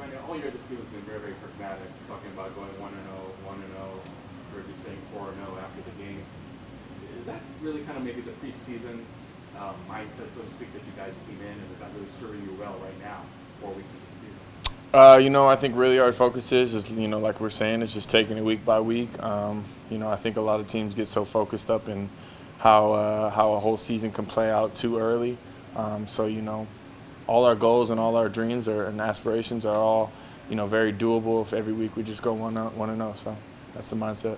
Randy, all year this team has been very, very pragmatic, talking about going 1-0, 1-0, or just saying 4-0 after the game. Is that really kind of maybe the preseason mindset, so to speak, that you guys came in, and is that really serving you well right now, 4 weeks into the season? I think really our focus is like we're saying, is just taking it week by week. I think a lot of teams get so focused up in how a whole season can play out too early. All our goals and all our dreams and aspirations are all, very doable if every week we just go 1-0. So that's the mindset.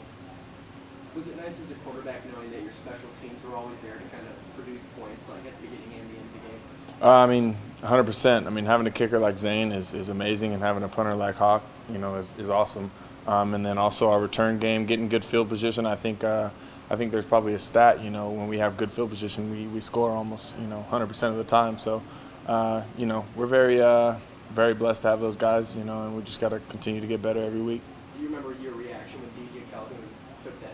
Was it nice as a quarterback knowing that your special teams were always there to kind of produce points, like at the beginning and the end of the game? 100%. Having a kicker like Zane is amazing, and having a punter like Hawk, is awesome. And then also our return game, getting good field position. I think there's probably a stat, when we have good field position, we score almost, 100% of the time. So, we're very blessed to have those guys, and we just got to continue to get better every week. Do you remember your reaction when DJ Calhoun took that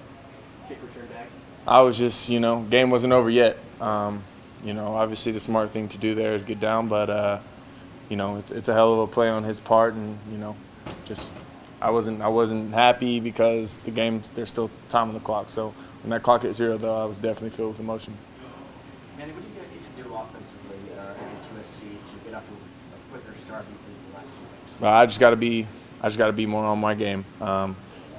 kick return back? I was just, game wasn't over yet. Obviously the smart thing to do there is get down, but it's a hell of a play on his part, and I wasn't happy because there's still time on the clock. So when that clock hit 0, though, I was definitely filled with emotion. Manny, what do you guys need to do offensively against USC to get off to a quicker start than the last 2 weeks? I just got to be more on my game.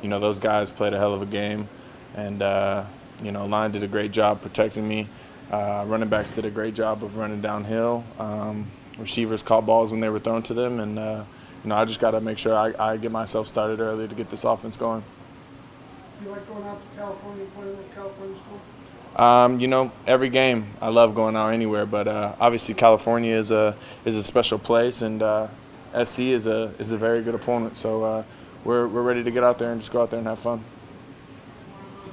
Those guys played a hell of a game, and line did a great job protecting me. Running backs did a great job of running downhill. Receivers caught balls when they were thrown to them, and I just got to make sure I get myself started early to get this offense going. Do you like going out to California and playing with California schools? Every game I love going out anywhere, but obviously California is a special place, and SC is a very good opponent. So we're ready to get out there and just go out there and have fun.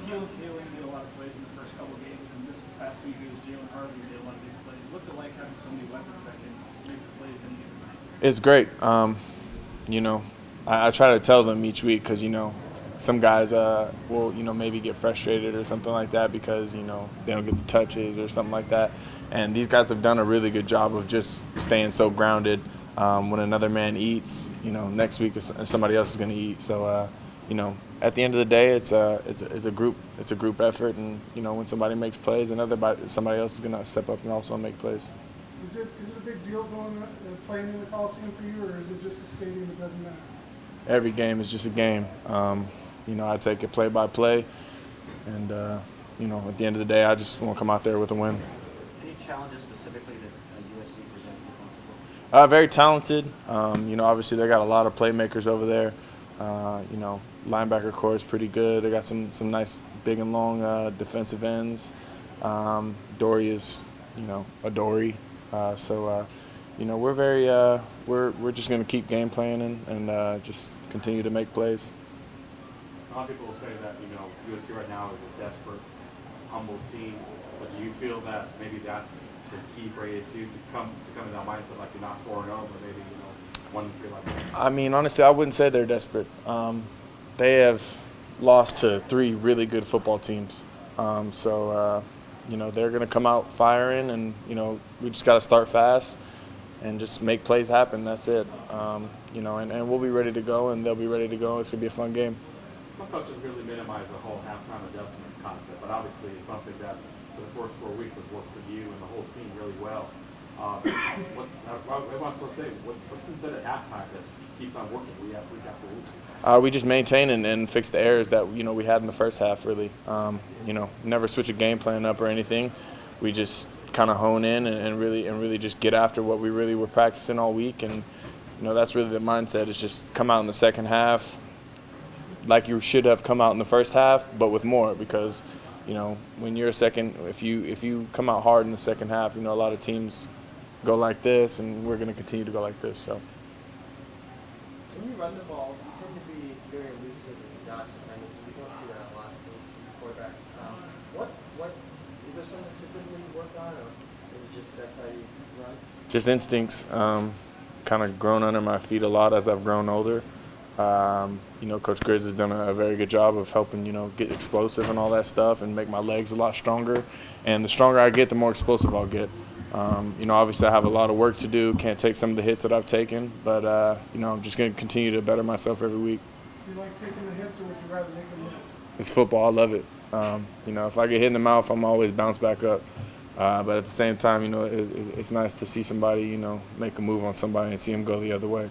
He only did a lot of plays in the first couple of games, and this past week it was Jalen Harvey who did a lot of big plays. What's it like having so many weapons that can make the plays any given night? It's great. I try to tell them each week because, some guys will, maybe get frustrated or something like that because, they don't get the touches or something like that. And these guys have done a really good job of just staying so grounded. When another man eats, next week somebody else is going to eat. So, at the end of the day, it's a group effort, and when somebody makes plays, somebody else is going to step up and also make plays. Is it a big deal playing in the Coliseum for you, or is it just a stadium that doesn't matter? Every game is just a game. I take it play by play, and at the end of the day, I just want to come out there with a win. Any challenges specifically that USC presents defensively? Very talented. Obviously they got a lot of playmakers over there. Linebacker core is pretty good. They got some nice big and long defensive ends. Dory is, a Dory. We're just going to keep game playing and just continue to make plays. A lot of people will say that, USC right now is a desperate, humble team. But do you feel that maybe that's the key for ASU to come in that mindset, like you're not 4-0, but maybe, 1-3 like that? Honestly, I wouldn't say they're desperate. They have lost to 3 really good football teams. They're going to come out firing, and, we just got to start fast and just make plays happen. That's it. And we'll be ready to go, and they'll be ready to go. It's going to be a fun game. Some coaches really minimize the whole halftime adjustments concept, but obviously it's something that for the first 4 weeks has worked for you and the whole team really well. What's been said at halftime that just keeps on working week after week? We just maintain and fix the errors that we had in the first half. Really, never switch a game plan up or anything. We just kind of hone in and really just get after what we really were practicing all week. And that's really the mindset. Is just come out in the second half like you should have come out in the first half, but with more, because when you're if you come out hard in the second half, a lot of teams go like this, and we're going to continue to go like this. So when you run the ball, you tend to be very elusive and dodge defenders. We don't see that a lot with quarterbacks. What is there something specifically you work on, or is it just that's how you run? Just instincts. Kind of grown under my feet a lot as I've grown older. Coach Grizz has done a very good job of helping, get explosive and all that stuff and make my legs a lot stronger. And the stronger I get, the more explosive I'll get. You know, obviously I have a lot of work to do. Can't take some of the hits that I've taken, but you know, I'm just going to continue to better myself every week. Do you like taking the hits, or would you rather make them miss? It's football. I love it. You know, if I get hit in the mouth, I'm always bounce back up. But at the same time, you know, it's nice to see somebody, you know, make a move on somebody and see him go the other way.